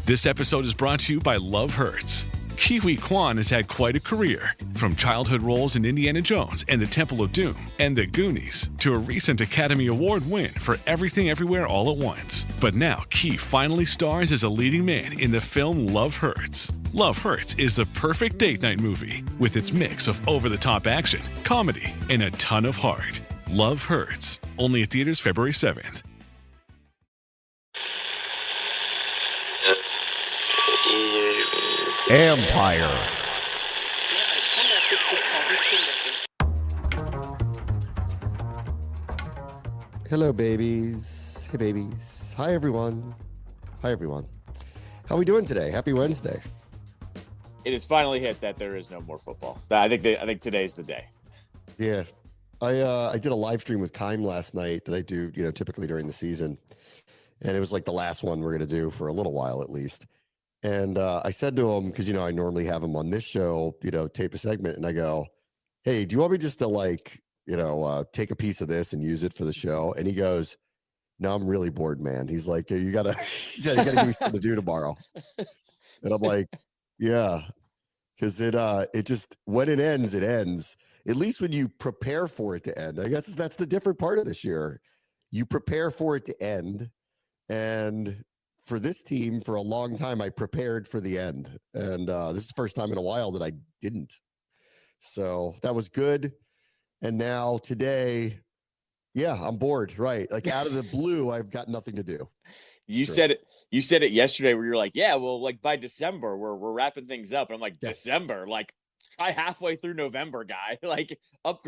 This episode is brought to you by Love Hurts. Kiwi Kwan has had quite a career, from childhood roles in Indiana Jones and the Temple of Doom and The Goonies to a recent Academy Award win for Everything Everywhere All at Once. But now Ki finally stars as a leading man in the film Love Hurts. Love Hurts is the perfect date night movie with its mix of over-the-top action, comedy, and a ton of heart. Love Hurts, only at theaters February 7th. Ampire. Hello, babies. Hey, babies. Hi, everyone. Hi, everyone. How are we doing today? Happy Wednesday. It has finally hit that there is no more football. I think today's the day. Yeah. I did a live stream with Kime last night that I do, typically during the season. And it was like the last one we're going to do for a little while at least. And I said to him, because, I normally have him on this show, tape a segment. And I go, hey, do you want me just to take a piece of this and use it for the show? And he goes, no, I'm really bored, man. He's like, you gotta give me something to do tomorrow. And I'm like, yeah, because it just, when it ends, it ends. At least when you prepare for it to end. I guess that's the different part of this year. You prepare for it to end. And for this team, for a long time, I prepared for the end. And this is the first time in a while that I didn't. So that was good. And now today, yeah, I'm bored. Right. Like out of the blue, I've got nothing to do. You said it yesterday where you're like, yeah, well, like by December, we're wrapping things up. And I'm like, yeah. December, like try halfway through November, guy. Like up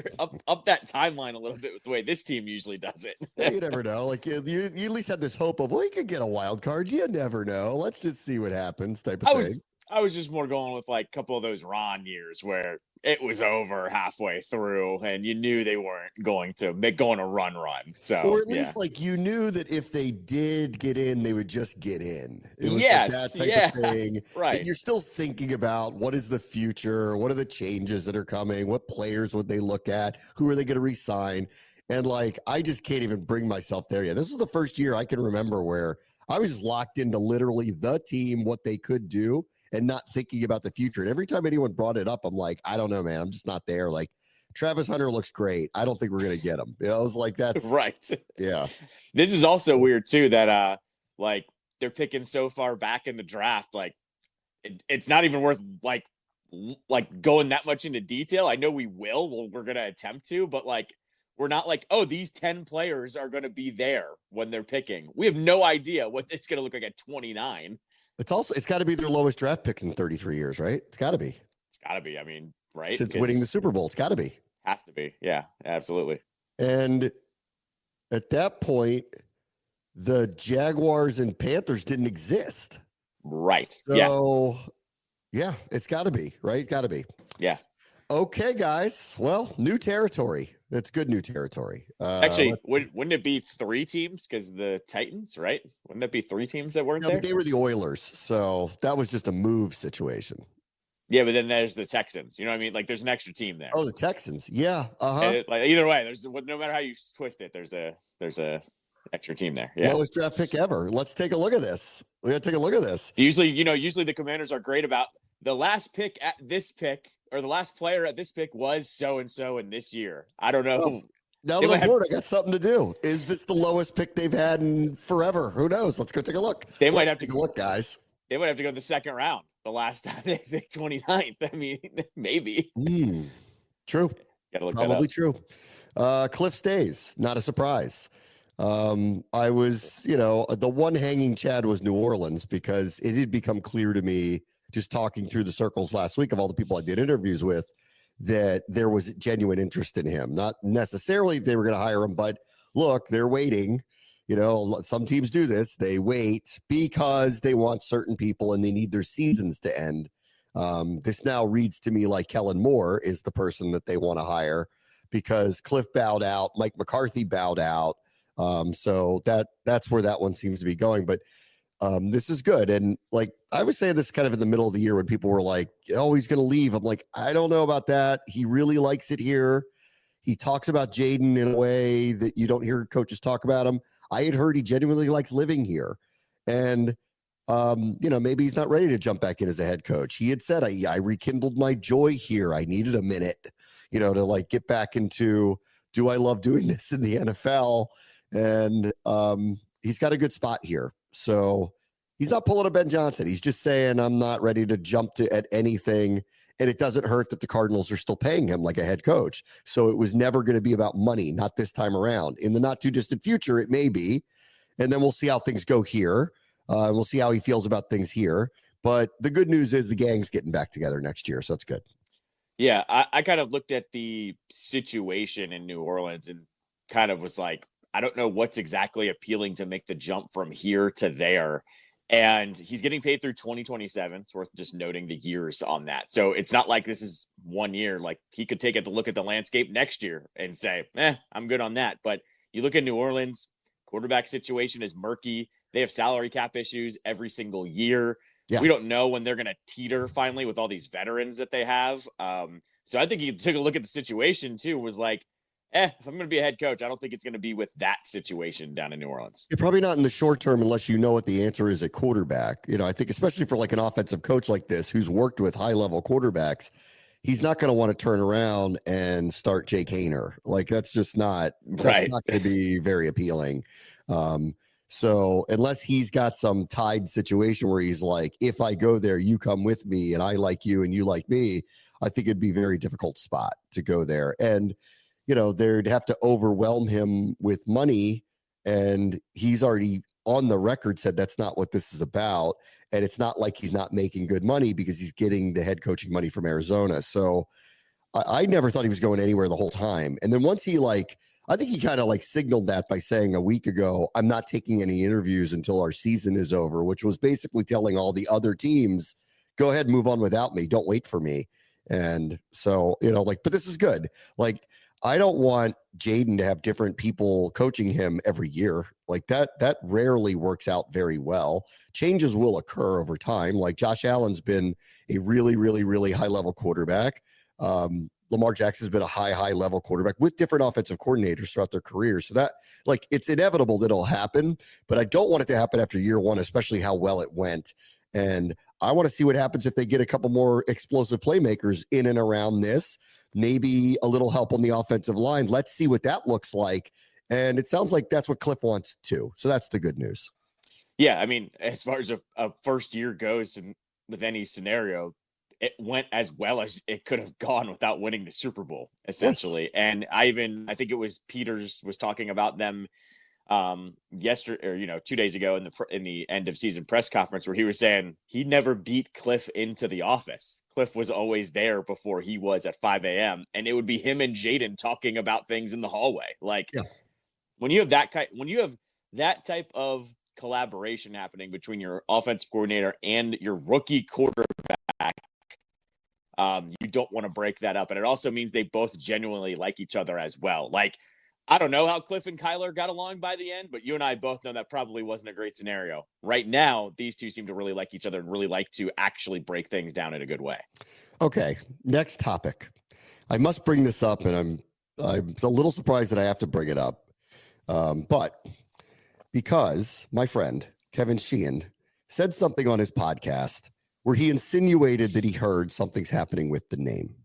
that timeline a little bit with the way this team usually does it. Yeah, you never know. Like you at least had this hope of, well, you could get a wild card. You never know. Let's just see what happens type of thing. I was just more going with like a couple of those Ron years where it was over halfway through and you knew they weren't going to go on a run. So, or at least like you knew that if they did get in, they would just get in. It was yes, like that type of thing. Right. And you're still thinking about what is the future? What are the changes that are coming? What players would they look at? Who are they going to re-sign? And like, I just can't even bring myself there yet. This was the first year I can remember where I was just locked into literally the team, what they could do, and not thinking about the future. And every time anyone brought it up, I'm like, I don't know, man. I'm just not there. Like, Travis Hunter looks great. I don't think we're going to get him. I was like, that's right. Yeah. This is also weird too, that like they're picking so far back in the draft. Like it's not even worth like going that much into detail. I know we're going to attempt to, but like, we're not like, oh, these 10 players are going to be there when they're picking. We have no idea what it's going to look like at 29. It's got to be their lowest draft picks in 33 years, right? It's got to be. It's got to be. I mean, right? Since winning the Super Bowl, it's got to be. Has to be. Yeah, absolutely. And at that point, the Jaguars and Panthers didn't exist. Right. So, yeah, it's got to be, right? It's got to be. Yeah. Okay, guys. Well, new territory. That's good new territory. Actually, wouldn't it be 3 teams? Because the Titans, right? Wouldn't it be 3 teams that weren't there? But they were the Oilers, so that was just a move situation. Yeah, but then there's the Texans. You know what I mean? Like, there's an extra team there. Oh, the Texans. Yeah. Uh-huh. Like either way, no matter how you twist it, there's a extra team there. Yeah. Lowest draft pick ever. Let's take a look at this. We got to take a look at this. Usually the Commanders are great about the last pick at this pick. Or the last player at this pick was so-and-so in this year. I don't know. Well, now that I'm bored, I got something to do. Is this the lowest pick they've had in forever? Who knows? Let's go take a look. They might have to look, guys. They might have to go in the second round. The last time they picked 29th. I mean, maybe. True. Gotta look Probably true. Cliff stays. Not a surprise. I was, the one hanging Chad was New Orleans because it had become clear to me just talking through the circles last week of all the people I did interviews with, that there was genuine interest in him. Not necessarily they were going to hire him, but look, they're waiting. Some teams do this. They wait because they want certain people and they need their seasons to end. This now reads to me like Kellen Moore is the person that they want to hire because Cliff bowed out, Mike McCarthy bowed out. So that's where that one seems to be going. But this is good. And like I was saying this kind of in the middle of the year when people were like, oh, he's going to leave. I'm like, I don't know about that. He really likes it here. He talks about Jaden in a way that you don't hear coaches talk about him. I had heard he genuinely likes living here. And maybe he's not ready to jump back in as a head coach. He had said, I rekindled my joy here. I needed a minute, to like get back into, do I love doing this in the NFL? And he's got a good spot here. So he's not pulling a Ben Johnson. He's just saying, I'm not ready to jump at anything. And it doesn't hurt that the Cardinals are still paying him like a head coach. So it was never going to be about money, not this time around. In the not too distant future, it may be. And then we'll see how things go here. We'll see how he feels about things here. But the good news is the gang's getting back together next year. So it's good. Yeah, I kind of looked at the situation in New Orleans and kind of was like, I don't know what's exactly appealing to make the jump from here to there. And he's getting paid through 2027. It's worth just noting the years on that. So it's not like this is 1 year. Like he could take a look at the landscape next year and say, I'm good on that. But you look at New Orleans, quarterback situation is murky. They have salary cap issues every single year. Yeah. We don't know when they're going to teeter finally with all these veterans that they have. So I think he took a look at the situation too, was like, if I'm going to be a head coach, I don't think it's going to be with that situation down in New Orleans. You're probably not in the short term unless you know what the answer is at quarterback. I think especially for like an offensive coach like this, who's worked with high level quarterbacks, he's not going to want to turn around and start Jake Hayner. Like that's just not, that's not going to be very appealing. So unless he's got some tied situation where he's like, if I go there, you come with me and I like you and you like me, I think it'd be a very difficult spot to go there. And, they'd have to overwhelm him with money. And he's already on the record said that's not what this is about. And it's not like he's not making good money because he's getting the head coaching money from Arizona. So I never thought he was going anywhere the whole time. And then once he I think he kind of signaled that by saying a week ago, I'm not taking any interviews until our season is over, which was basically telling all the other teams, go ahead and move on without me. Don't wait for me. And so, but this is good. I don't want Jaden to have different people coaching him every year. That rarely works out very well. Changes will occur over time. Josh Allen's been a really, really, really high level quarterback. Lamar Jackson's been a high level quarterback with different offensive coordinators throughout their career. So that it's inevitable that it'll happen, but I don't want it to happen after year one, especially how well it went. And I want to see what happens if they get a couple more explosive playmakers in and around this, maybe a little help on the offensive line. Let's see what that looks like. And it sounds like that's what Cliff wants too. So that's the good news. Yeah. I mean, as far as a first year goes and with any scenario, it went as well as it could have gone without winning the Super Bowl, essentially. Yes. And I think it was Peters was talking about them yesterday or 2 days ago in the end of season press conference where he was saying he never beat Cliff into the office. Cliff was always there before he was at 5 a.m. and it would be him and Jaden talking about things in the hallway. When you have that type of collaboration happening between your offensive coordinator and your rookie quarterback, you don't want to break that up. And it also means they both genuinely like each other as well. I don't know how Cliff and Kyler got along by the end, but you and I both know that probably wasn't a great scenario. Right now, these two seem to really like each other and really like to actually break things down in a good way. Okay, next topic. I must bring this up, and I'm a little surprised that I have to bring it up. But because my friend, Kevin Sheehan, said something on his podcast where he insinuated that he heard something's happening with the name.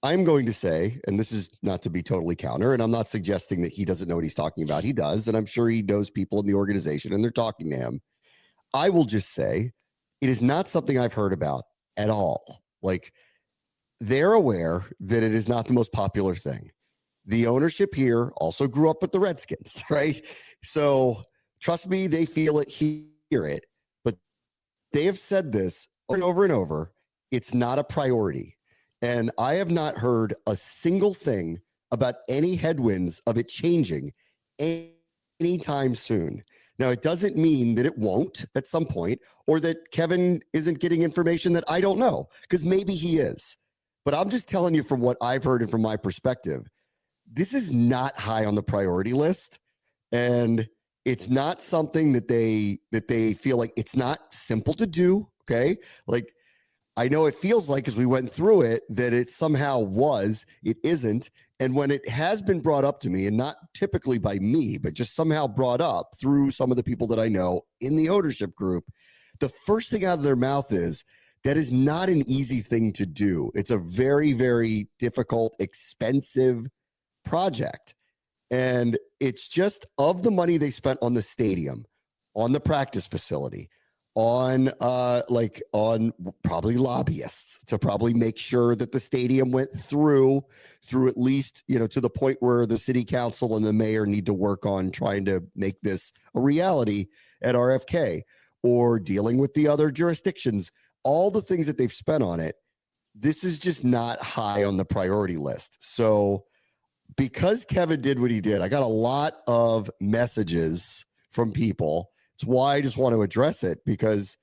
I'm going to say, and this is not to be totally counter, and I'm not suggesting that he doesn't know what he's talking about. He does, and I'm sure he knows people in the organization, and they're talking to him. I will just say it is not something I've heard about at all. They're aware that it is not the most popular thing. The ownership here also grew up with the Redskins, right? So trust me, they feel it, hear it, but they have said this over and over and over. It's not a priority. And I have not heard a single thing about any headwinds of it changing anytime soon. Now, it doesn't mean that it won't at some point or that Kevin isn't getting information that I don't know, because maybe he is. But I'm just telling you from what I've heard and from my perspective, this is not high on the priority list. And it's not something that they feel like it's not simple to do. Okay. I know it feels like as we went through it that it somehow was, it isn't. And when it has been brought up to me, and not typically by me, but just somehow brought up through some of the people that I know in the ownership group, the first thing out of their mouth is, that is not an easy thing to do. It's a very, very difficult, expensive project. And it's just, of the money they spent on the stadium, on the practice facility, on probably lobbyists to probably make sure that the stadium went through at least, to the point where the city council and the mayor need to work on trying to make this a reality at RFK, or dealing with the other jurisdictions, all the things that they've spent on it. This is just not high on the priority list. So because Kevin did what he did, I got a lot of messages from people. It's why I just want to address it, because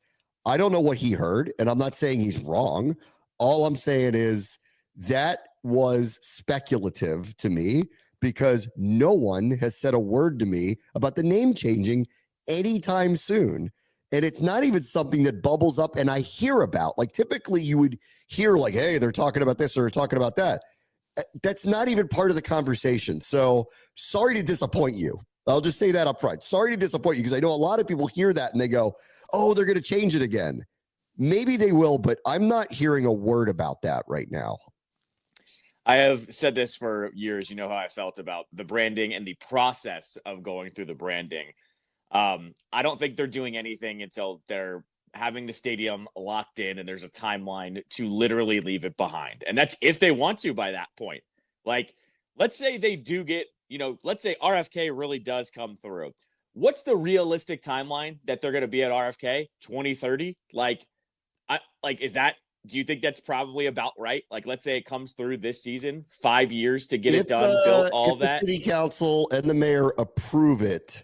I don't know what he heard, and I'm not saying he's wrong. All I'm saying is that was speculative to me, because no one has said a word to me about the name changing anytime soon. And it's not even something that bubbles up and I hear about. Like, typically you would hear like, hey, they're talking about this or they're talking about that. That's not even part of the conversation. So sorry to disappoint you. I'll just say that up front. Sorry to disappoint you, because I know a lot of people hear that and they go, oh, they're going to change it again. Maybe they will, but I'm not hearing a word about that right now. I have said this for years. You know how I felt about the branding and the process of going through the branding. I don't think they're doing anything until they're having the stadium locked in and there's a timeline to literally leave it behind. And that's if they want to by that point. Like, let's say they do get, let's say RFK really does come through. What's the realistic timeline that they're going to be at RFK? 2030? Do you think that's probably about right? Like, let's say it comes through this season, 5 years to get it done, built, all that. If the city council and the mayor approve it,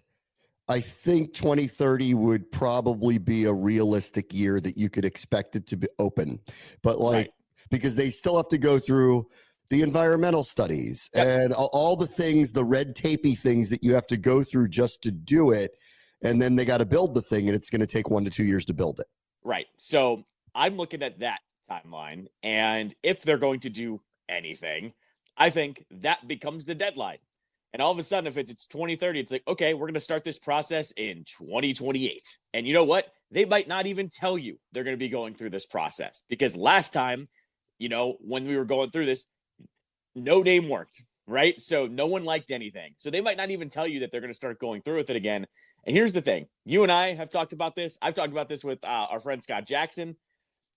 I think 2030 would probably be a realistic year that you could expect it to be open. But because they still have to go through the environmental studies and all the things, the red tapey things that you have to go through just to do it. And then they got to build the thing, and it's going to take 1 to 2 years to build it. Right. So I'm looking at that timeline. And if they're going to do anything, I think that becomes the deadline. And all of a sudden, if it's 2030, it's like, okay, we're going to start this process in 2028. And you know what? They might not even tell you they're going to be going through this process, because last time, when we were going through this, no name worked, right? So no one liked anything. So they might not even tell you that they're going to start going through with it again. And here's the thing. You and I have talked about this. I've talked about this with our friend Scott Jackson.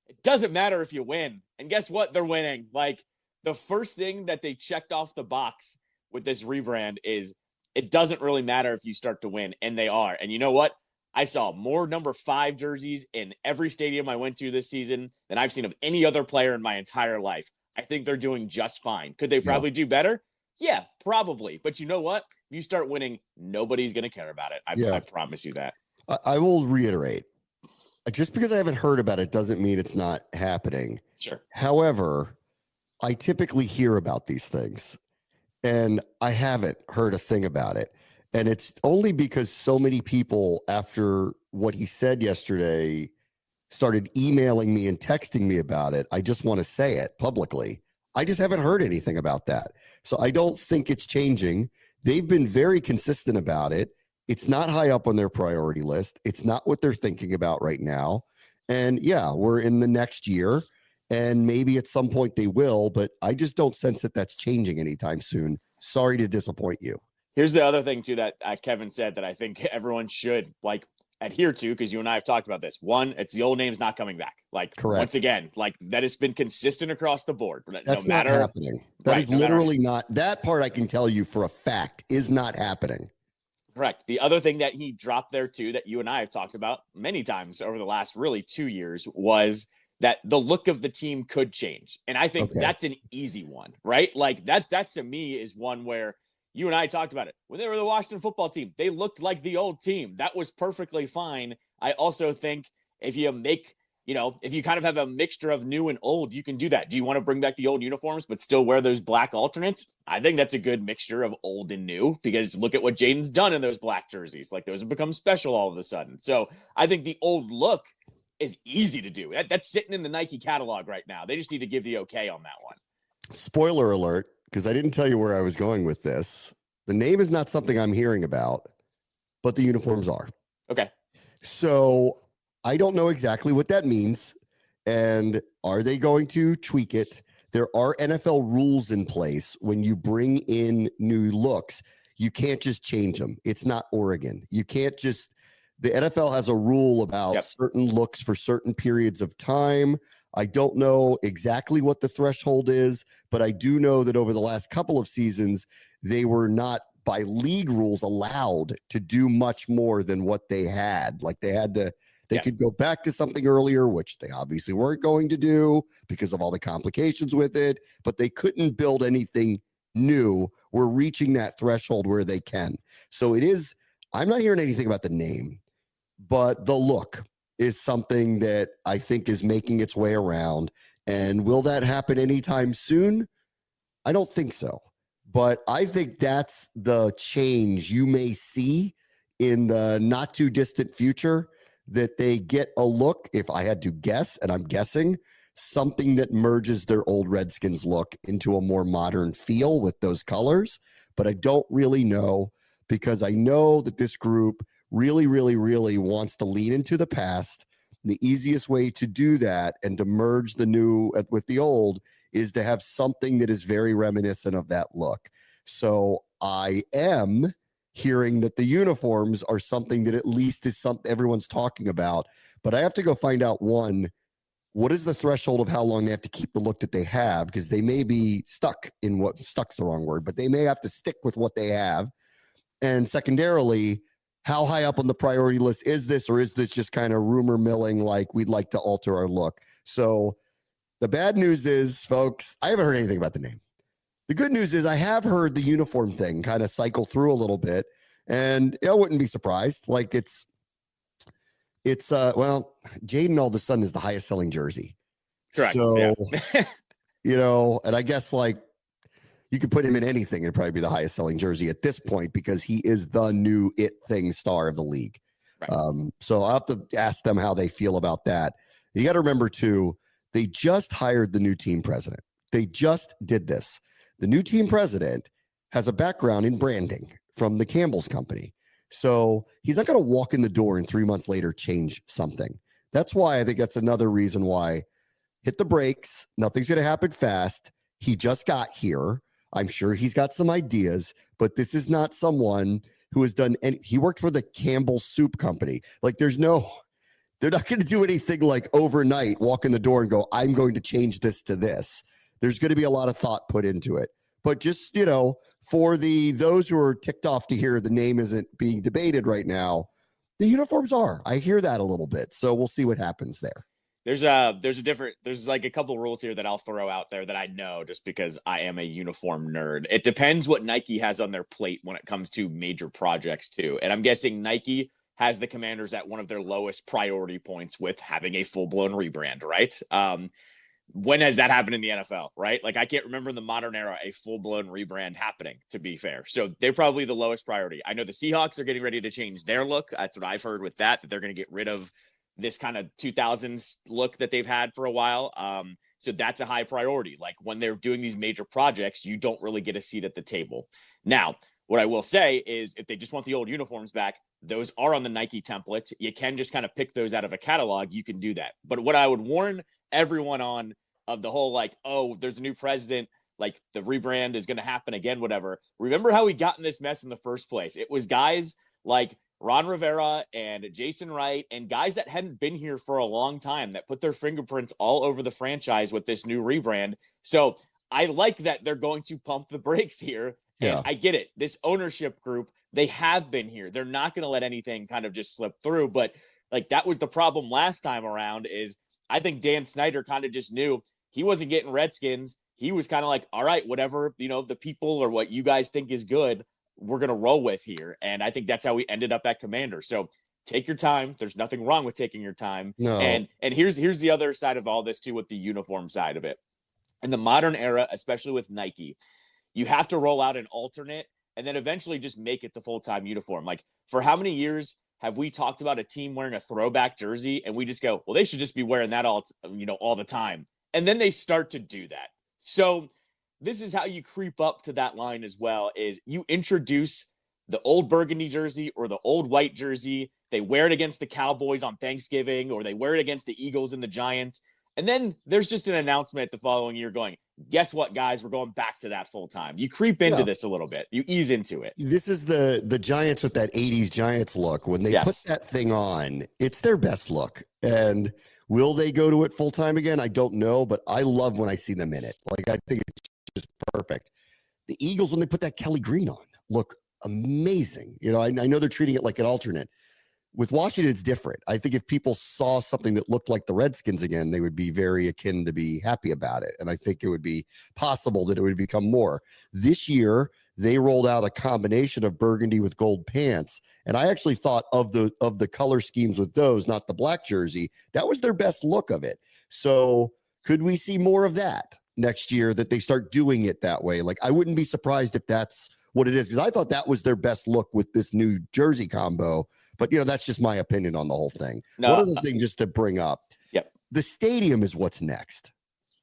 It doesn't matter if you win. And guess what? They're winning. Like, the first thing that they checked off the box with this rebrand is it doesn't really matter if you start to win, and they are. And you know what? I saw more number 5 jerseys in every stadium I went to this season than I've seen of any other player in my entire life. I think they're doing just fine. Could they probably do better? Yeah, probably. But you know what? If you start winning, nobody's going to care about it. I promise you that. I will reiterate. Just because I haven't heard about it doesn't mean it's not happening. Sure. However, I typically hear about these things, and I haven't heard a thing about it. And it's only because so many people, after what he said yesterday, started emailing me and texting me about it. I just want to say it publicly. I just haven't heard anything about that. So I don't think it's changing. They've been very consistent about it. It's not high up on their priority list. It's not what they're thinking about right now. And yeah, we're in the next year, and maybe at some point they will, but I just don't sense that that's changing anytime soon. Sorry to disappoint you. Here's the other thing too that Kevin said that I think everyone should adhere to, because you and I have talked about this. One, it's the old name's not coming back. Correct. Once again, that has been consistent across the board. That's not happening. That is literally not. That part I can tell you for a fact is not happening. Correct. The other thing that he dropped there too, that you and I have talked about many times over the last really 2 years, was that the look of the team could change. And I think that's an easy one, right? That to me is one where you and I talked about it. When they were the Washington football team, they looked like the old team. That was perfectly fine. I also think if you if you kind of have a mixture of new and old, you can do that. Do you want to bring back the old uniforms but still wear those black alternates? I think that's a good mixture of old and new, because look at what Jaden's done in those black jerseys. Those have become special all of a sudden. So I think the old look is easy to do. That's sitting in the Nike catalog right now. They just need to give the okay on that one. Spoiler alert, because I didn't tell you where I was going with this. The name is not something I'm hearing about, but the uniforms are. Okay. So I don't know exactly what that means. And are they going to tweak it? There are NFL rules in place when you bring in new looks. You can't just change them. It's not Oregon. You can't just, the NFL has a rule about certain looks for certain periods of time. I don't know exactly what the threshold is, but I do know that over the last couple of seasons, they were not by league rules allowed to do much more than what they had. Like they had to, they could go back to something earlier, which they obviously weren't going to do because of all the complications with it, but they couldn't build anything new. We're reaching that threshold where they can. So it is, I'm not hearing anything about the name, but the look is something that I think is making its way around. And will that happen anytime soon? I don't think so. But I think that's the change you may see in the not too distant future, that they get a look, if I had to guess, and I'm guessing, something that merges their old Redskins look into a more modern feel with those colors. But I don't really know, because I know that this group really, really, really wants to lean into the past. The easiest way to do that and to merge the new with the old is to have something that is very reminiscent of that look. So I am hearing that the uniforms are something that at least is something everyone's talking about. But I have to go find out, one, what is the threshold of how long they have to keep the look that they have? Because they may be stuck in what, stuck's the wrong word, but they may have to stick with what they have. And secondarily, how high up on the priority list is this, or is this just kind of rumor milling like we'd like to alter our look? So the bad news is, folks, I haven't heard anything about the name. The good news is I have heard the uniform thing kind of cycle through a little bit, and I wouldn't be surprised. Like it's well, Jaden all of a sudden is the highest selling jersey. Correct. So, you know, and I guess like you could put him in anything and it'd probably be the highest selling jersey at this point because he is the new it thing star of the league. Right. So I'll have to ask them how they feel about that. You got to remember too, they just hired the new team president. They just did this. The new team president has a background in branding from the Campbell's company. So he's not going to walk in the door and 3 months later change something. That's why I think that's another reason why hit the brakes. Nothing's going to happen fast. He just got here. I'm sure he's got some ideas, but this is not someone who has done any, he worked for the Campbell Soup Company. Like they're not going to do anything like overnight, walk in the door and go, I'm going to change this to this. There's going to be a lot of thought put into it. But just, you know, for those who are ticked off to hear the name isn't being debated right now, the uniforms are. I hear that a little bit. So we'll see what happens there. There's like a couple rules here that I'll throw out there that I know just because I am a uniform nerd. It depends what Nike has on their plate when it comes to major projects too. And I'm guessing Nike has the Commanders at one of their lowest priority points with having a full-blown rebrand, right? When has that happened in the NFL, right? Like I can't remember in the modern era a full-blown rebrand happening, to be fair. So they're probably the lowest priority. I know the Seahawks are getting ready to change their look. That's what I've heard with that they're going to get rid of this kind of 2000s look that they've had for a while. So that's a high priority. Like when they're doing these major projects, you don't really get a seat at the table. Now, what I will say is if they just want the old uniforms back, those are on the Nike templates. You can just kind of pick those out of a catalog. You can do that. But what I would warn everyone on of the whole, like, oh, there's a new president, like the rebrand is going to happen again, whatever. Remember how we got in this mess in the first place? It was guys like Ron Rivera and Jason Wright and guys that hadn't been here for a long time that put their fingerprints all over the franchise with this new rebrand. So I like that they're going to pump the brakes here. And I get it. This ownership group, they have been here. They're not going to let anything kind of just slip through. But like that was the problem last time around is I think Dan Snyder kind of just knew he wasn't getting Redskins. He was kind of like, all right, whatever, you know, the people or what you guys think is good, we're going to roll with here. And I think that's how we ended up at Commander. So take your time. There's nothing wrong with taking your time. No. And here's the other side of all this too, with the uniform side of it. In the modern era, especially with Nike, you have to roll out an alternate and then eventually just make it the full-time uniform. Like for how many years have we talked about a team wearing a throwback jersey and we just go, well, they should just be wearing that all the time. And then they start to do that. So this is how you creep up to that line as well, is you introduce the old burgundy jersey or the old white jersey. They wear it against the Cowboys on Thanksgiving, or they wear it against the Eagles and the Giants. And then there's just an announcement the following year going, guess what, guys? We're going back to that full time. You creep into this a little bit. You ease into it. This is the Giants with that 80s Giants look. When they put that thing on, it's their best look. And will they go to it full time again? I don't know, but I love when I see them in it. Like, I think it's just perfect. The Eagles, when they put that Kelly green on, look amazing. You know, I know they're treating it like an alternate. With Washington, it's different. I think if people saw something that looked like the Redskins again, they would be very akin to be happy about it. And I think it would be possible that it would become more. This year, they rolled out a combination of burgundy with gold pants. And I actually thought of the color schemes with those, not the black jersey, that was their best look of it. So could we see more of that next year, that they start doing it that way? Like, I wouldn't be surprised if that's what it is, because I thought that was their best look with this new jersey combo. But, you know, that's just my opinion on the whole thing. One other thing just to bring up, the stadium is what's next.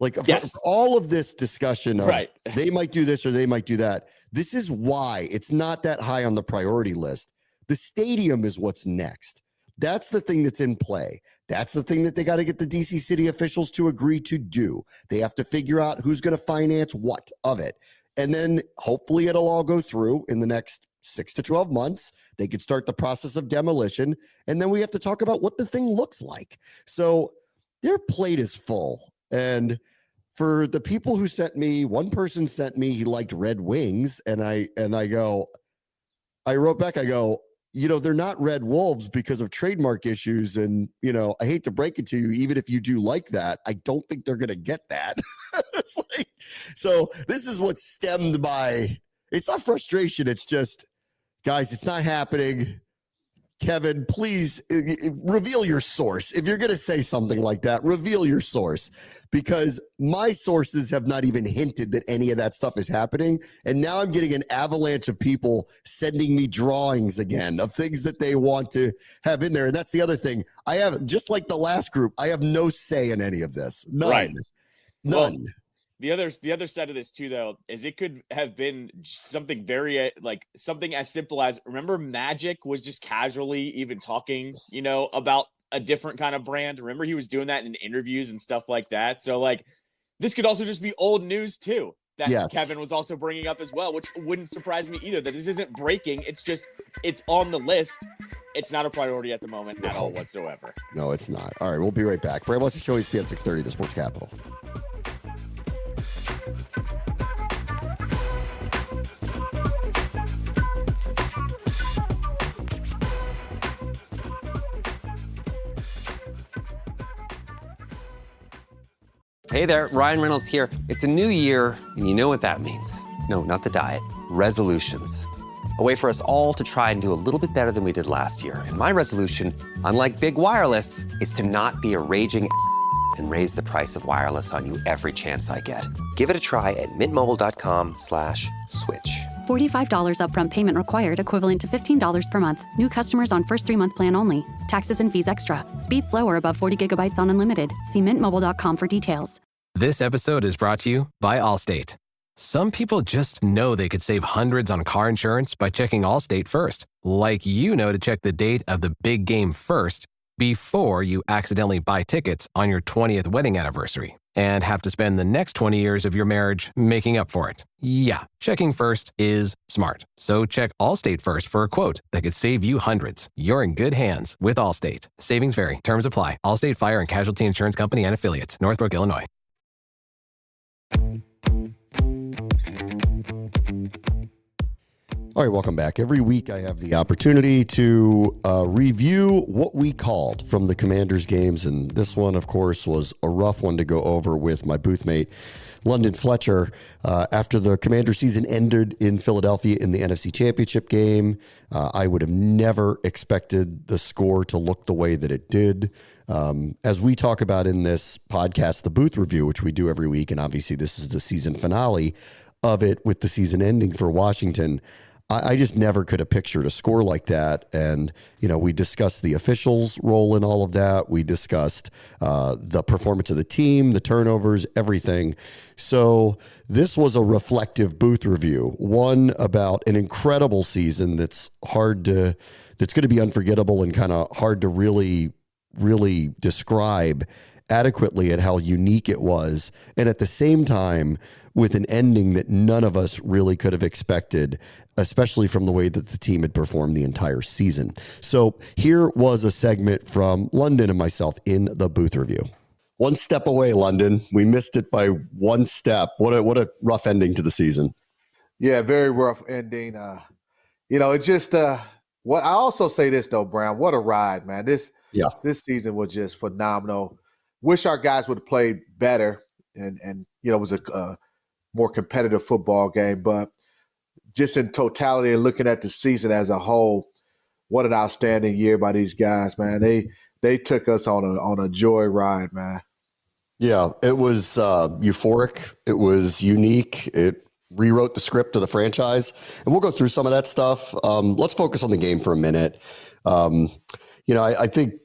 Like, for all of this discussion of they might do this or they might do that, this is why it's not that high on the priority list. The stadium is what's next. That's the thing that's in play. That's the thing that they got to get the DC city officials to agree to do. They have to figure out who's going to finance what of it. And then hopefully it'll all go through in the next 6 to 12 months. They could start the process of demolition. And then we have to talk about what the thing looks like. So their plate is full. And for the people who sent me, one person sent me, he liked Red Wings. And I wrote back, I go, you know, they're not Red Wolves because of trademark issues. And, you know, I hate to break it to you, even if you do like that, I don't think they're going to get that. It's like, so this is what stemmed by, it's not frustration. It's just, guys, it's not happening. Kevin, please reveal your source. If you're going to say something like that, reveal your source, because my sources have not even hinted that any of that stuff is happening. And now I'm getting an avalanche of people sending me drawings again of things that they want to have in there. And that's the other thing. I have, just like the last group, I have no say in any of this. None. Right. None. Well, the other side of this too, though, is it could have been something very like something as simple as, remember Magic was just casually even talking, you know, about a different kind of brand. Remember he was doing that in interviews and stuff like that. So like this could also just be old news too, that Kevin was also bringing up as well, which wouldn't surprise me either, that this isn't breaking. It's just, it's on the list. It's not a priority at the moment at all whatsoever. No, it's not. All right, we'll be right back. Bram, let's show ESPN 630, the Sports Capital. Hey there, Ryan Reynolds here. It's a new year, and you know what that means. No, not the diet. Resolutions. A way for us all to try and do a little bit better than we did last year. And my resolution, unlike big wireless, is to not be a raging and raise the price of wireless on you every chance I get. Give it a try at mintmobile.com/switch. $45 upfront payment required, equivalent to $15 per month. New customers on first 3-month plan only. Taxes and fees extra. Speed slower above 40 gigabytes on unlimited. See mintmobile.com for details. This episode is brought to you by Allstate. Some people just know they could save hundreds on car insurance by checking Allstate first. Like you know to check the date of the big game first before you accidentally buy tickets on your 20th wedding anniversary and have to spend the next 20 years of your marriage making up for it. Yeah, checking first is smart. So check Allstate first for a quote that could save you hundreds. You're in good hands with Allstate. Savings vary. Terms apply. Allstate Fire and Casualty Insurance Company and Affiliates. Northbrook, Illinois. All right, welcome back. Every week I have the opportunity to review what we called from the Commanders games. And this one, of course, was a rough one to go over with my booth mate, London Fletcher. After the Commander season ended in Philadelphia in the NFC Championship game, I would have never expected the score to look the way that it did. As we talk about in this podcast, the booth review, which we do every week, and obviously this is the season finale of it with the season ending for Washington, I just never could have pictured a score like that. And, we discussed the officials' role in all of that. We discussed the performance of the team, the turnovers, everything. So this was a reflective booth review, one about an incredible season that's going to be unforgettable and kind of hard to really describe adequately at how unique it was. And at the same time, with an ending that none of us really could have expected, especially from the way that the team had performed the entire season. So here was a segment from London and myself in the booth review. One step away, London. We missed it by one step. What a rough ending to the season. Yeah, very rough ending. It just what I also say this though, Brown, what a ride, man. This season was just phenomenal. Wish our guys would have played better and it was a more competitive football game, but just in totality and looking at the season as a whole, what an outstanding year by these guys, man. They took us on a joy ride, man. Yeah, it was euphoric. It was unique. It rewrote the script of the franchise, and we'll go through some of that stuff. Let's focus on the game for a minute. I think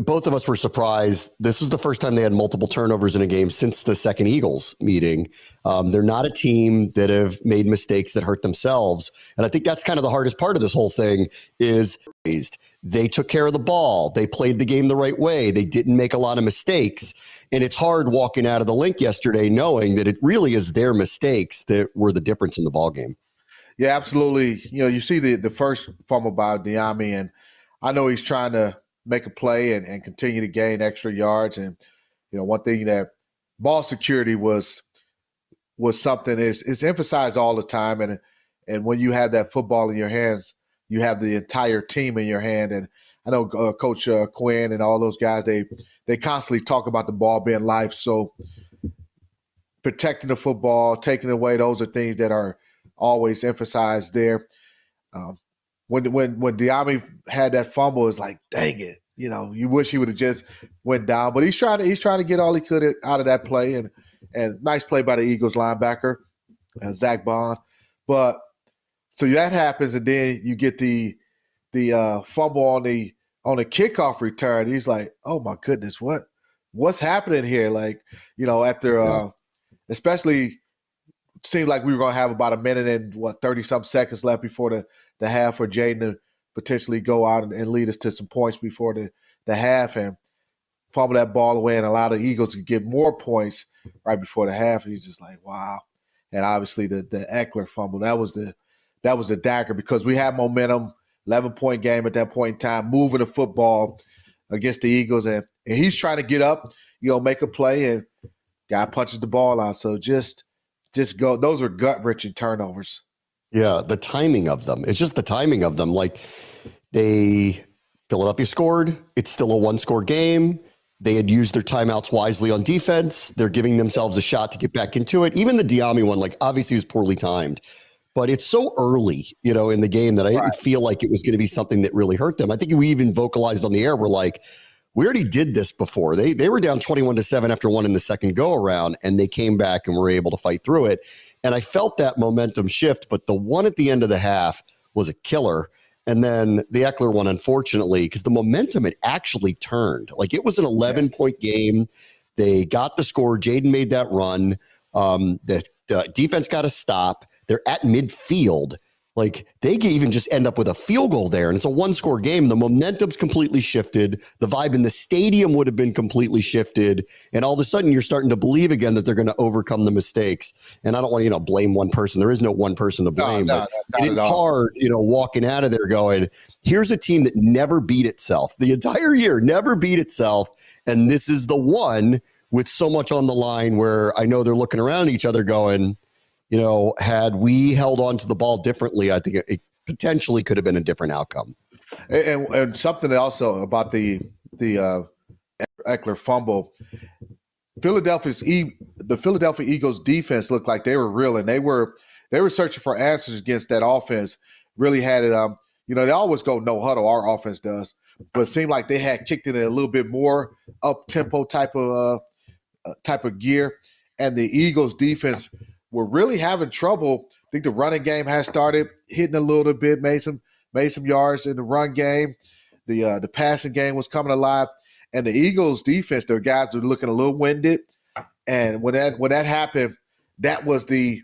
both of us were surprised. This is the first time they had multiple turnovers in a game since the second Eagles meeting. They're not a team that have made mistakes that hurt themselves. And I think that's kind of the hardest part of this whole thing is they took care of the ball. They played the game the right way. They didn't make a lot of mistakes. And it's hard walking out of the link yesterday knowing that it really is their mistakes that were the difference in the ball game. Yeah, absolutely. You see the first fumble by Diami, and I know he's trying to make a play and continue to gain extra yards. And, one thing that ball security was something is emphasized all the time. And when you have that football in your hands, you have the entire team in your hand. And I know Coach Quinn and all those guys, they constantly talk about the ball being life. So protecting the football, taking it away, those are things that are always emphasized there. When Diami had that fumble, it's like, dang it, you wish he would have just went down. But he's trying to get all he could out of that play, and nice play by the Eagles linebacker, Zach Bond. But so that happens, and then you get the fumble on the kickoff return. He's like, oh my goodness, what's happening here? Like, after especially seemed like we were going to have about a minute and 30-something seconds left before the half for Jaden to potentially go out and lead us to some points before the half and fumble that ball away and allow the Eagles to get more points right before the half. He's just like, wow. And obviously the Eckler fumble, that was the dagger because we had momentum, 11-point game at that point in time, moving the football against the Eagles. And he's trying to get up, make a play, and guy punches the ball out. So just go. Those are gut-wrenching turnovers. Yeah, the timing of them. It's just the timing of them. Like Philadelphia scored. It's still a one-score game. They had used their timeouts wisely on defense. They're giving themselves a shot to get back into it. Even the Diami one, obviously was poorly timed. But it's so early, in the game that I didn't feel like it was going to be something that really hurt them. I think we even vocalized on the air. We're like, we already did this before. They were down 21-7 after one in the second go around, and they came back and were able to fight through it. And I felt that momentum shift, but the one at the end of the half was a killer. And then the Eckler one, unfortunately, because the momentum had actually turned. It was an 11-point game. They got the score. Jaden made that run. The defense got a stop. They're at midfield. They can even just end up with a field goal there, and it's a one-score game. The momentum's completely shifted. The vibe in the stadium would have been completely shifted, and all of a sudden you're starting to believe again that they're going to overcome the mistakes. And I don't want to, blame one person. There is no one person to blame, but it's hard, walking out of there going, here's a team that never beat itself. The entire year never beat itself, and this is the one with so much on the line where I know they're looking around at each other going, had we held on to the ball differently, I think it potentially could have been a different outcome. And something also about the Eckler fumble, the Philadelphia Eagles defense looked like they were real, and they were searching for answers against that offense. Really had it. They always go no huddle. Our offense does, but it seemed like they had kicked it in a little bit more up tempo type of gear, and the Eagles defense were really having trouble think the running game has started hitting a little bit, made some yards in the run game. The passing game was coming alive. And the Eagles defense, their guys were looking a little winded. And when that happened, that was the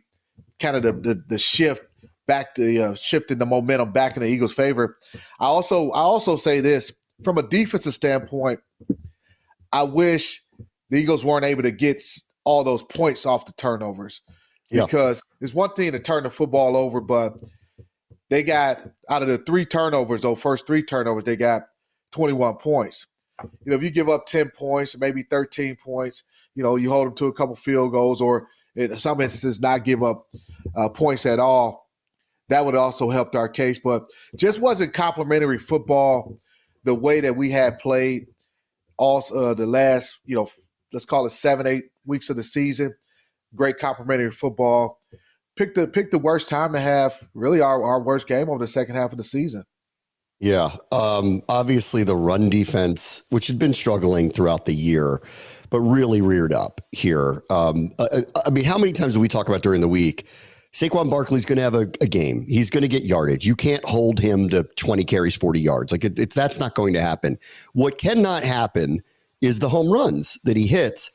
kind of the shift back to shifting the momentum back in the Eagles' favor. I also say this from a defensive standpoint. I wish the Eagles weren't able to get all those points off the turnovers because it's one thing to turn the football over, but they got out of the first three turnovers, they got 21 points. If you give up 10 points or maybe 13 points, you hold them to a couple field goals or in some instances not give up points at all. That would also help our case, but just wasn't complimentary football the way that we had played also the last, let's call it 7-8 weeks of the season. Great complimentary football. Pick the worst time to have really our worst game over the second half of the season. Yeah. Obviously the run defense, which had been struggling throughout the year, but really reared up here. I mean, how many times do we talk about during the week? Saquon Barkley's going to have a game. He's going to get yardage. You can't hold him to 20 carries, 40 yards. Like that's not going to happen. What cannot happen is the home runs that he hits.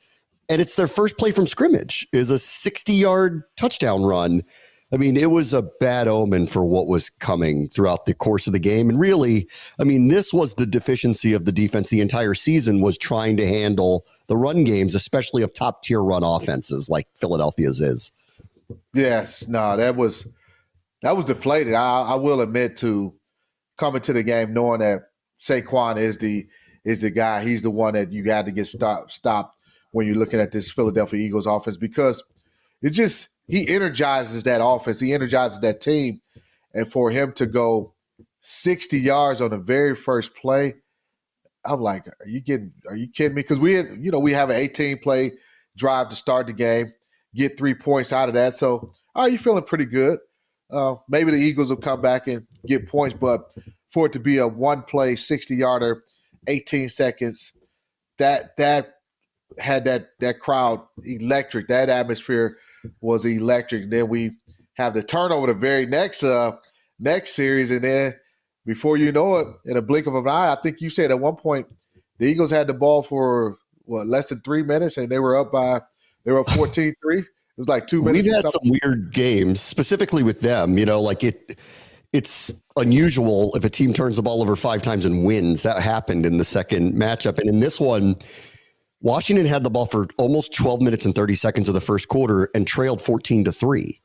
And it's their first play from scrimmage is a 60-yard touchdown run. I mean, it was a bad omen for what was coming throughout the course of the game. And really, I mean, this was the deficiency of the defense the entire season was trying to handle the run games, especially of top-tier run offenses like Philadelphia's is. Yes, no, that was deflated. I will admit to coming to the game knowing that Saquon is the guy. He's the one that you got to get stopped when you're looking at this Philadelphia Eagles offense because he energizes that offense. He energizes that team. And for him to go 60 yards on the very first play, I'm like, are you kidding me? Because we have an 18-play drive to start the game, get 3 points out of that. So, you're feeling pretty good. Maybe the Eagles will come back and get points, but for it to be a one-play 60-yarder, 18 seconds, that had that crowd electric. That atmosphere was electric. Then we have the turnover the very next series, and then before you know it, in a blink of an eye, I think you said at one point the Eagles had the ball for less than 3 minutes, and they were up 14-3. It was like 2 minutes. We've had some weird games, specifically with them. It's unusual if a team turns the ball over 5 times and wins. That happened in the second matchup, and in this one, Washington had the ball for almost 12 minutes and 30 seconds of the first quarter and trailed 14-3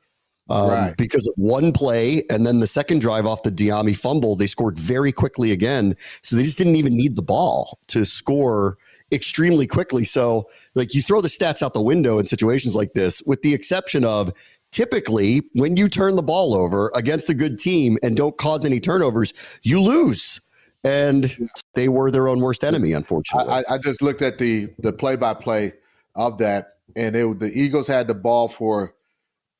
because of one play. And then the second drive off the Diami fumble, they scored very quickly again. So they just didn't even need the ball to score extremely quickly. So like you throw the stats out the window in situations like this, with the exception of typically when you turn the ball over against a good team and don't cause any turnovers, you lose. And they were their own worst enemy, unfortunately. I just looked at the play-by-play of that, and the Eagles had the ball for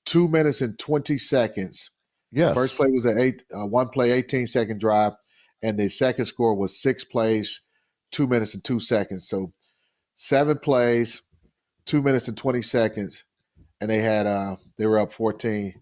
2 minutes and 20 seconds. Yes. First play was one play, 18-second drive, and the second score was 6 plays, 2 minutes and 2 seconds. So 7 plays, 2 minutes and 20 seconds, and they were up 14.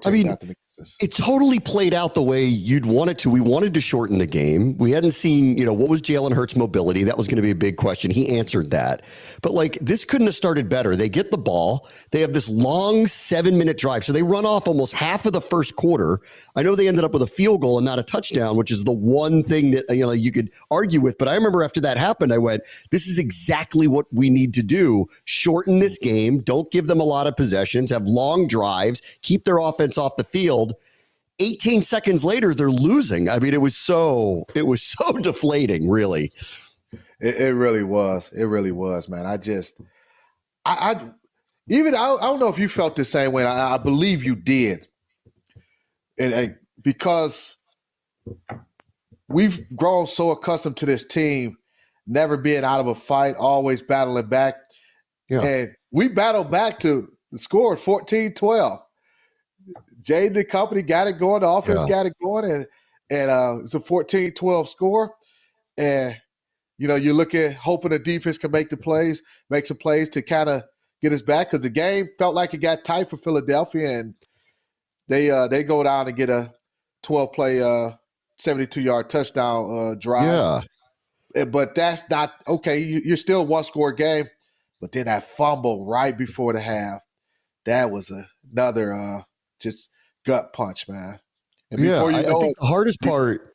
I mean, nothing. It totally played out the way you'd want it to. We wanted to shorten the game. We hadn't seen, what was Jalen Hurts' mobility? That was going to be a big question. He answered that. But this couldn't have started better. They get the ball. They have this long 7-minute drive. So they run off almost half of the first quarter. I know they ended up with a field goal and not a touchdown, which is the one thing that, you could argue with. But I remember after that happened, I went, this is exactly what we need to do. Shorten this game. Don't give them a lot of possessions. Have long drives. Keep their offense off the field. 18 seconds later, they're losing. I mean, it was so deflating, really. It really was. It really was, man. I don't know if you felt the same way. I believe you did. And because we've grown so accustomed to this team never being out of a fight, always battling back. Yeah. And we battled back to the score 14-12. Jay and the company got it going. The offense got it going, and it's a 14-12 score. And you look at hoping the defense can make some plays to kind of get us back because the game felt like it got tight for Philadelphia, and they go down and get a 12-play 72-yard touchdown drive. Yeah. But that's not okay. You're still a one-score game, but then that fumble right before the half, that was another just gut punch, man. And before I think the hardest part,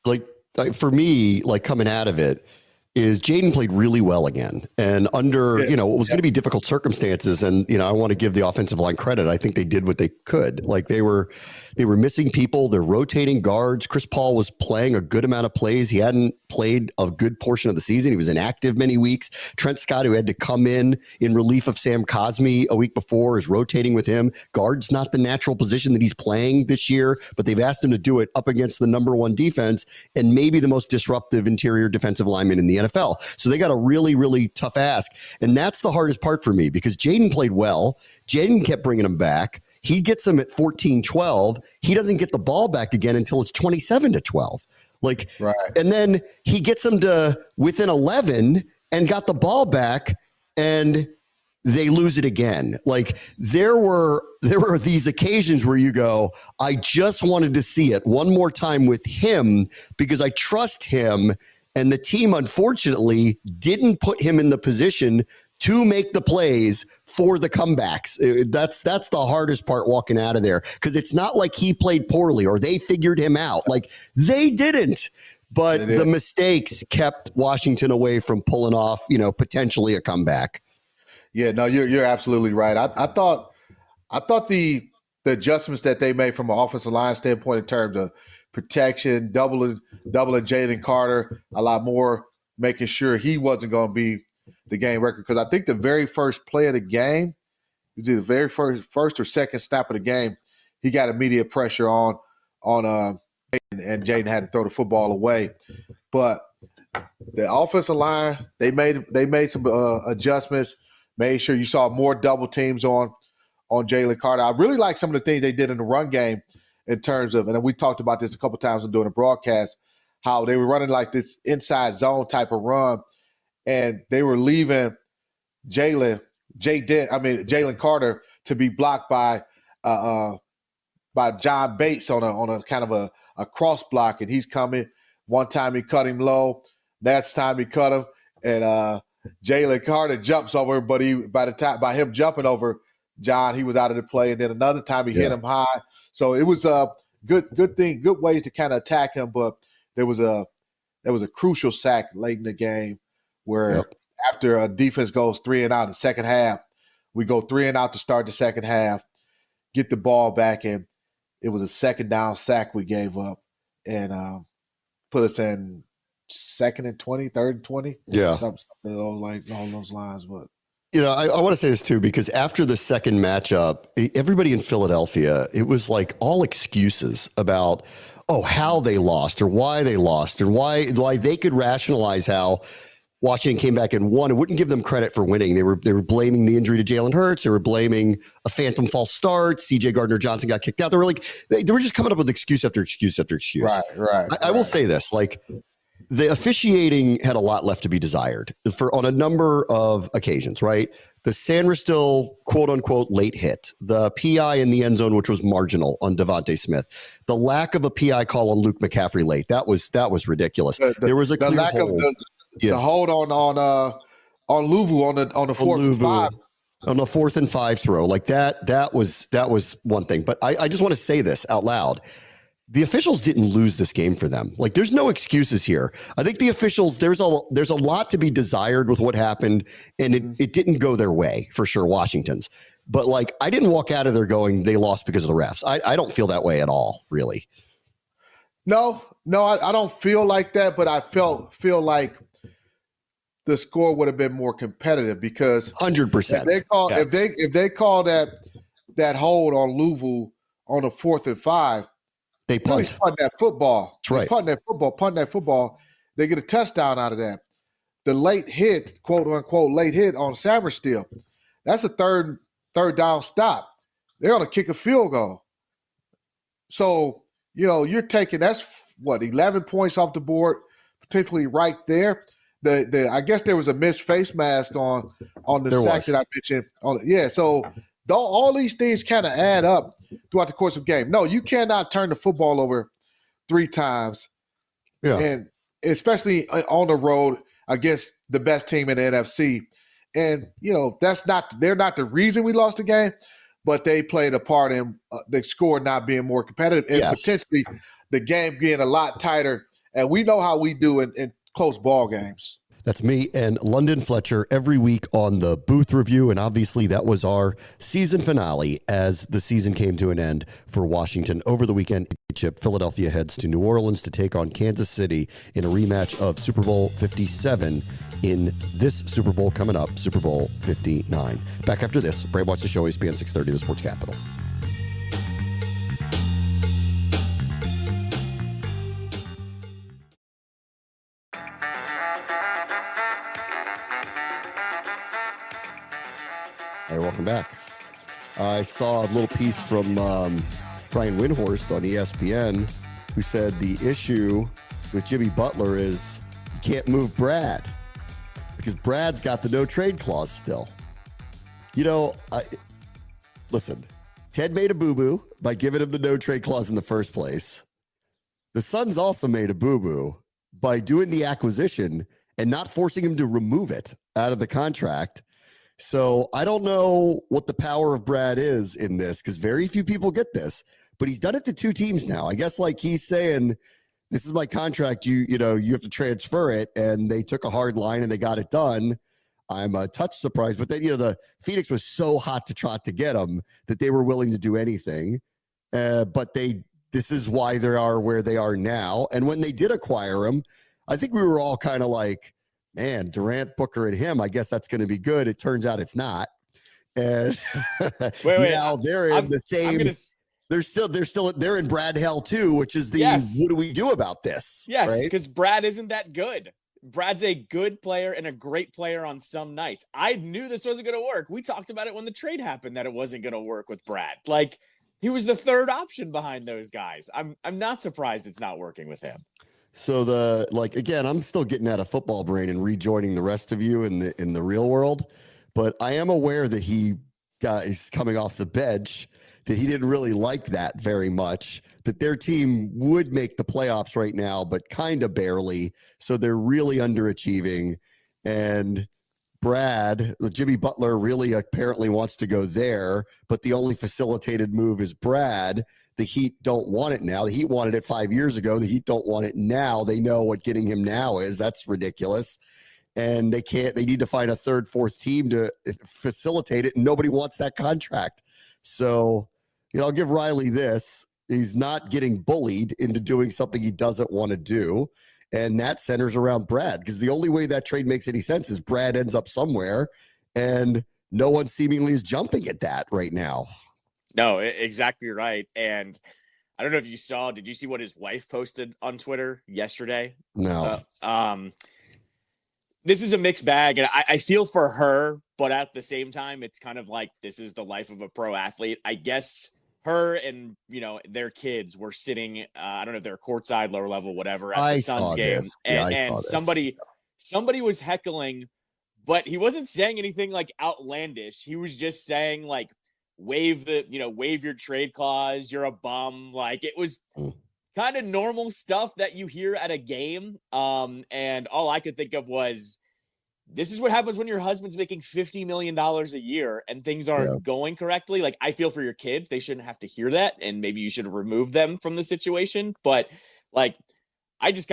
for me, coming out of it, is Jaden played really well again, and under what was going to be difficult circumstances. And I want to give the offensive line credit. I think they did what they could. They were missing people. They're rotating guards. Chris Paul was playing a good amount of plays. He hadn't played a good portion of the season. He was inactive many weeks. Trent Scott, who had to come in relief of Sam Cosmi a week before, is rotating with him. Guard's not the natural position that he's playing this year, but they've asked him to do it up against the number one defense and maybe the most disruptive interior defensive lineman in the NFL. So they got a really, really tough ask. And that's the hardest part for me because Jaden played well. Jaden kept bringing him back. He gets them at 14-12. He doesn't get the ball back again until it's 27-12. Right. And then he gets them to within 11 and got the ball back, and they lose it again. There were these occasions where you go, I just wanted to see it one more time with him because I trust him. And the team, unfortunately, didn't put him in the position to make the plays for the comebacks. That's the hardest part walking out of there, because it's not like he played poorly or they figured him out. They didn't. But the mistakes kept Washington away from pulling off, potentially a comeback. Yeah, no, you're absolutely right. I thought the adjustments that they made from an offensive line standpoint in terms of protection, doubling Jalen Carter a lot more, making sure he wasn't going to be the game record. Because I think the very first play of the game, it was either the very first or second snap of the game, he got immediate pressure on Jaden, and Jaden had to throw the football away. But the offensive line, they made some adjustments, made sure you saw more double teams on Jalen Carter. I really like some of the things they did in the run game in terms of, and we talked about this a couple times during the broadcast, how they were running this inside zone type of run, and they were leaving Jalen Carter to be blocked by John Bates on a kind of a cross block, and he's coming. One time he cut him low, next time he cut him, and Jalen Carter jumps over, but by him jumping over John, he was out of the play, and then another time he hit him high. So it was a good ways to kind of attack him, but there was a crucial sack late in the game where after a defense goes 3 and out in the second half, we go 3 and out to start the second half, get the ball back, and it was a second down sack we gave up, and put us in 2nd and 20, 3rd and 20. Yeah. Something along those lines. But I want to say this too, because after the second matchup, everybody in Philadelphia, it was all excuses about, how they lost or why they lost and why they could rationalize how Washington came back and won. It wouldn't give them credit for winning. They were blaming the injury to Jalen Hurts. They were blaming a phantom false start. CJ Gardner-Johnson got kicked out. They were just coming up with excuse after excuse after excuse. Right. I will say this, the officiating had a lot left to be desired on a number of occasions, right? The Sandra Still quote unquote late hit, the PI in the end zone, which was marginal on Devontae Smith, the lack of a PI call on Luke McCaffrey late. That was ridiculous. There was a clear lack hold. The hold on Luvu on the 4th and 5. On the 4th and 5 throw. That was one thing. But I just want to say this out loud. The officials didn't lose this game for them. There's no excuses here. I think the officials, there's a lot to be desired with what happened, and it didn't go their way for sure, Washington's. But I didn't walk out of there going, they lost because of the refs. I don't feel that way at all, really. No, I don't feel like that, but I feel like the score would have been more competitive because 100%. If they call that hold on Louisville on the 4th and 5, they punt. He's punting that football. That's right. Punting that football. They get a touchdown out of that. The late hit, quote unquote, late hit on Saberstill, that's a third down stop. They're going to kick a field goal. So, you're taking, that's 11 points off the board, potentially right there. I guess there was a missed face mask on the sack that I mentioned. So all these things kind of add up throughout the course of the game. No, you cannot turn the football over 3 times. Yeah. And especially on the road against the best team in the NFC. And, they're not the reason we lost the game, but they played a part in the score not being more competitive and potentially the game being a lot tighter. And we know how we do in close ball games. That's me and London Fletcher every week on the Booth Review. And obviously that was our season finale as the season came to an end for Washington. Over the weekend, Philadelphia heads to New Orleans to take on Kansas City in a rematch of Super Bowl 57 in this Super Bowl coming up, Super Bowl 59. Back after this, Bram Watch the Show, ESPN 630, the Sports Capital. All right, welcome back. I saw a little piece from Brian Windhorst on ESPN who said the issue with Jimmy Butler is you can't move Brad because Brad's got the no trade clause still. Listen, Ted made a boo-boo by giving him the no trade clause in the first place. The Suns also made a boo-boo by doing the acquisition and not forcing him to remove it out of the contract. So I don't know what the power of Brad is in this because very few people get this, but he's done it to 2 teams now. I guess like he's saying, this is my contract. You have to transfer it. And they took a hard line and they got it done. I'm a touch surprised, but then, the Phoenix was so hot to trot to get him that they were willing to do anything. But this is why they are where they are now. And when they did acquire him, I think we were all kind of like, man, Durant, Booker, and him, I guess that's going to be good. It turns out it's not. And now they're in the same. They're in Brad hell too, which is what do we do about this? Yes, because Brad isn't that good. Brad's a good player and a great player on some nights. I knew this wasn't going to work. We talked about it when the trade happened that it wasn't going to work with Brad. Like he was the third option behind those guys. I'm not surprised it's not working with him. So again, I'm still getting out of football brain and rejoining the rest of you in the real world, but I am aware that he's coming off the bench, that he didn't really like that very much, that their team would make the playoffs right now, but kind of barely. So they're really underachieving. And Jimmy Butler really apparently wants to go there, but the only facilitated move is Brad. The Heat don't want it now. The Heat wanted it 5 years ago. The Heat don't want it now. They know what getting him now is. That's ridiculous. And they need to find a third, fourth team to facilitate it. And nobody wants that contract. So, I'll give Riley this. He's not getting bullied into doing something he doesn't want to do. And that centers around Brad, because the only way that trade makes any sense is Brad ends up somewhere, and no one seemingly is jumping at that right now. No, exactly right. And I don't know if you saw, did you see what his wife posted on Twitter yesterday? No. This is a mixed bag, and I feel for her, but at the same time, it's kind of like this is the life of a pro athlete. I guess her and, their kids were sitting, I don't know if they're courtside, lower level, whatever, at the Suns game. And somebody was heckling, but he wasn't saying anything like outlandish. He was just saying like, waive your trade clause. You're a bum. Like it was kind of normal stuff that you hear at a game. And all I could think of was, this is what happens when your husband's making $50 million a year and things aren't going correctly. Like, I feel for your kids. They shouldn't have to hear that. And maybe you should remove them from the situation. But like, I just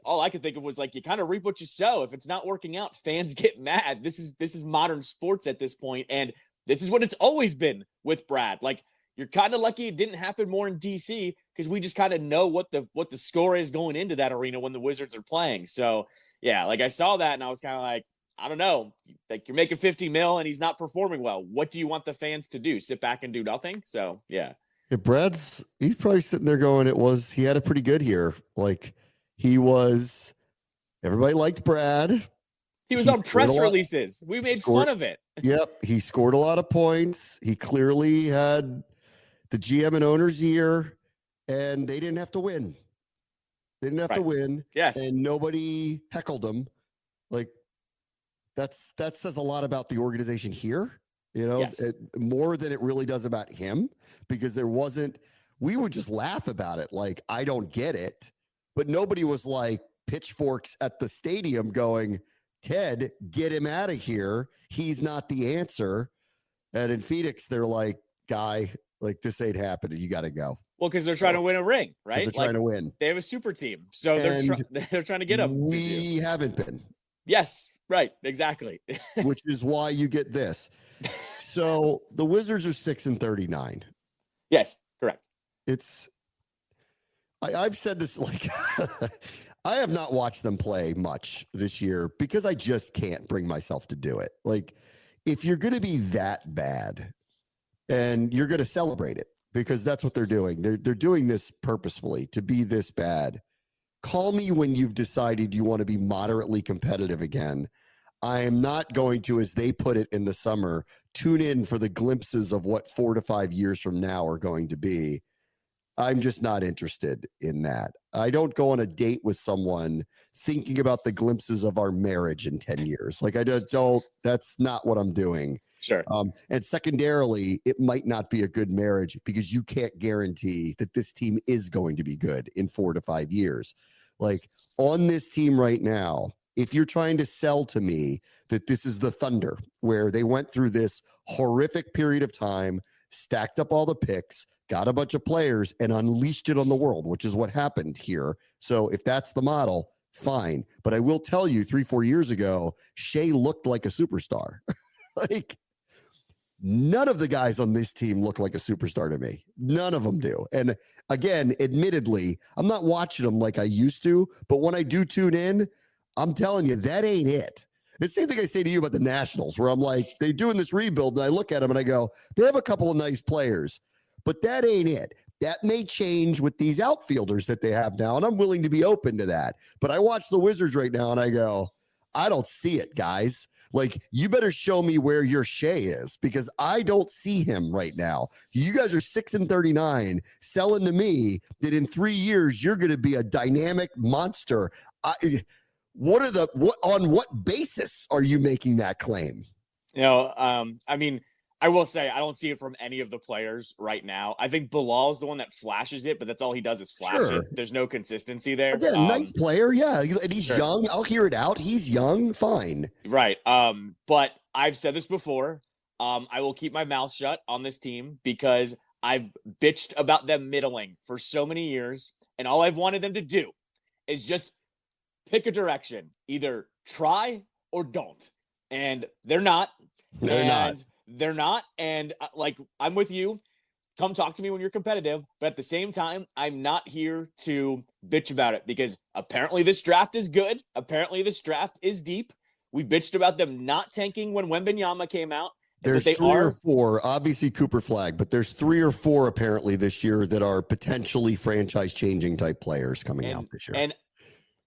all I could think of was like, you kind of reap what you sow. If it's not working out, fans get mad. This is modern sports at this point. And this is what it's always been with Brad. Like, you're kind of lucky it didn't happen more in DC because we just kind of know what the score is going into that arena when the Wizards are playing. So yeah, like I saw that and I was kind of like, I don't know, like you're making 50 mil and he's not performing well. What do you want the fans to do? Sit back and do nothing? So yeah. He's probably sitting there going, he had a pretty good year. Like everybody liked Brad. He was on press releases. We made fun of it. Yep. He scored a lot of points. He clearly had the GM and owner's year, and they didn't have to win. They didn't have to win. Yes. And nobody heckled him. Like that says a lot about the organization here. Yes. More than it really does about him, because we would just laugh about it. Like, I don't get it, but nobody was like pitchforks at the stadium going, Ted, get him out of here. He's not the answer. And in Phoenix, they're like, guy, like, this ain't happening. You got to go. Well, because they're trying to win a ring, right? They're trying to win. They have a super team. So they're trying to get them. We haven't been. Yes, right. Exactly. Which is why you get this. So the Wizards are 6-39. Yes, correct. I've said this, like, I have not watched them play much this year because I just can't bring myself to do it. Like, if you're going to be that bad and you're going to celebrate it, because that's what they're doing. They're doing this purposefully to be this bad. Call me when you've decided you want to be moderately competitive again. I am not going to, as they put it in the summer, tune in for the glimpses of what 4 to 5 years from now are going to be. I'm just not interested in that. I don't go on a date with someone thinking about the glimpses of our marriage in 10 years. Like, I don't, that's not what I'm doing. Sure. And secondarily, it might not be a good marriage because you can't guarantee that this team is going to be good in 4 to 5 years. Like, on this team right now, if you're trying to sell to me that this is the Thunder, where they went through this horrific period of time, stacked up all the picks, got a bunch of players, and unleashed it on the world, which is what happened here. So if that's the model, fine. But I will tell you, 3-4 years ago, Shea looked like a superstar. Like, none of the guys on this team look like a superstar to me. None of them do. And again, admittedly, I'm not watching them like I used to, but when I do tune in, I'm telling you, that ain't it. The same thing I say to you about the Nationals, where I'm like, they're doing this rebuild, and I look at them and I go, they have a couple of nice players, but that ain't it. That may change with these outfielders that they have now, and I'm willing to be open to that. But I watch the Wizards right now, and I go, I don't see it, guys. Like, you better show me where your Shea is, because I don't see him right now. You guys are 6-39, selling to me that in 3 years you're going to be a dynamic monster. On what basis are you making that claim? I mean, I will say I don't see it from any of the players right now. I think Bilal's the one that flashes it, but that's all he does is flash it. There's no consistency there. Yeah, nice player, yeah. And he's young. I'll hear it out. He's young, fine. Right. But I've said this before. I will keep my mouth shut on this team because I've bitched about them middling for so many years, and all I've wanted them to do is just pick a direction. Either try or don't. And they're not. They're not. And like, I'm with you. Come talk to me when you're competitive. But at the same time, I'm not here to bitch about it because apparently this draft is good. Apparently this draft is deep. We bitched about them not tanking when Wembanyama came out. There's 3 or 4, obviously Cooper Flag, but there's 3 or 4 apparently this year that are potentially franchise-changing type players coming out this year. And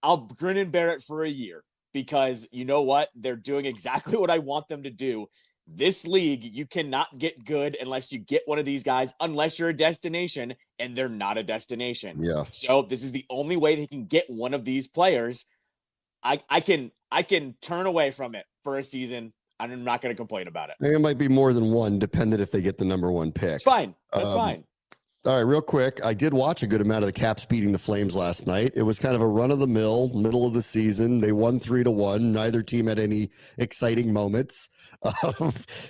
I'll grin and bear it for a year because you know what? They're doing exactly what I want them to do. This league, you cannot get good unless you get one of these guys, unless you're a destination, and they're not a destination. Yeah. So this is the only way they can get one of these players. I can turn away from it for a season. I'm not going to complain about it. It might be more than one, dependent if they get the number 1 pick. It's fine. That's fine. All right, real quick. I did watch a good amount of the Caps beating the Flames last night. It was kind of a run-of-the-mill, middle of the season. They won 3-1. Neither team had any exciting moments.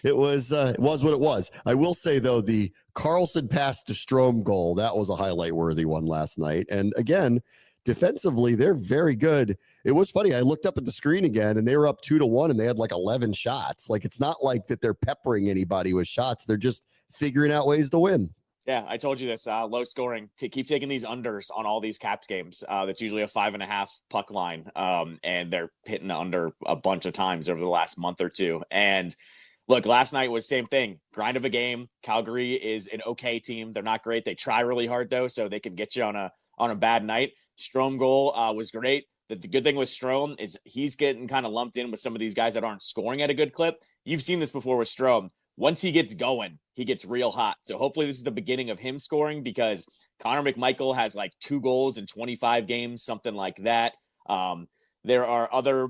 It was what it was. I will say, though, the Carlson pass to Strome goal, that was a highlight-worthy one last night. And, again, defensively, they're very good. It was funny. I looked up at the screen again, and they were up 2-1, and they had like 11 shots. Like, it's not like that they're peppering anybody with shots. They're just figuring out ways to win. Yeah, I told you this. Low scoring. To keep taking these unders on all these Caps games. That's usually a 5.5 puck line, and they're hitting the under a bunch of times over the last month or two. And look, last night was same thing. Grind of a game. Calgary is an okay team. They're not great. They try really hard though, so they can get you on a bad night. Strome goal was great. The good thing with Strome is he's getting kind of lumped in with some of these guys that aren't scoring at a good clip. You've seen this before with Strome. Once he gets going, he gets real hot. So hopefully this is the beginning of him scoring because Connor McMichael has like 2 goals in 25 games, something like that. There are other,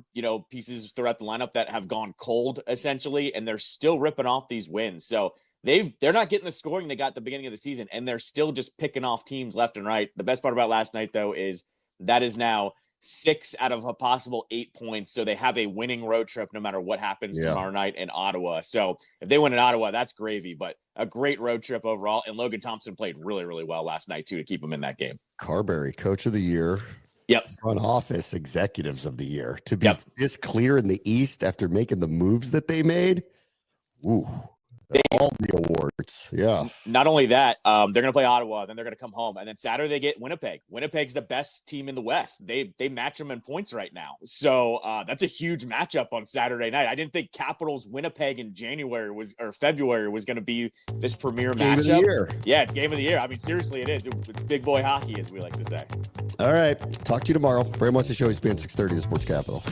pieces throughout the lineup that have gone cold essentially, and they're still ripping off these wins. So they're not getting the scoring they got at the beginning of the season, and they're still just picking off teams left and right. The best part about last night, though, is that is now 6 out of a possible 8 points. So they have a winning road trip no matter what happens tomorrow night in Ottawa. So if they win in Ottawa, that's gravy, but a great road trip overall. And Logan Thompson played really, really well last night too, to keep him in that game. Carberry, coach of the year. Yep. Front office executives of the year. To be this clear in the East after making the moves that they made. Ooh. All the awards. Yeah. Not only that, they're going to play Ottawa, then they're going to come home, and then Saturday they get Winnipeg. Winnipeg's the best team in the West. They match them in points right now. So that's a huge matchup on Saturday night. I didn't think Capitals Winnipeg in February was going to be this premier game matchup. Of the year. Yeah, it's game of the year. I mean, seriously, it is. It's big boy hockey, as we like to say. All right. Talk to you tomorrow. Bram wants to show he's been 6:30 at Sports Capital.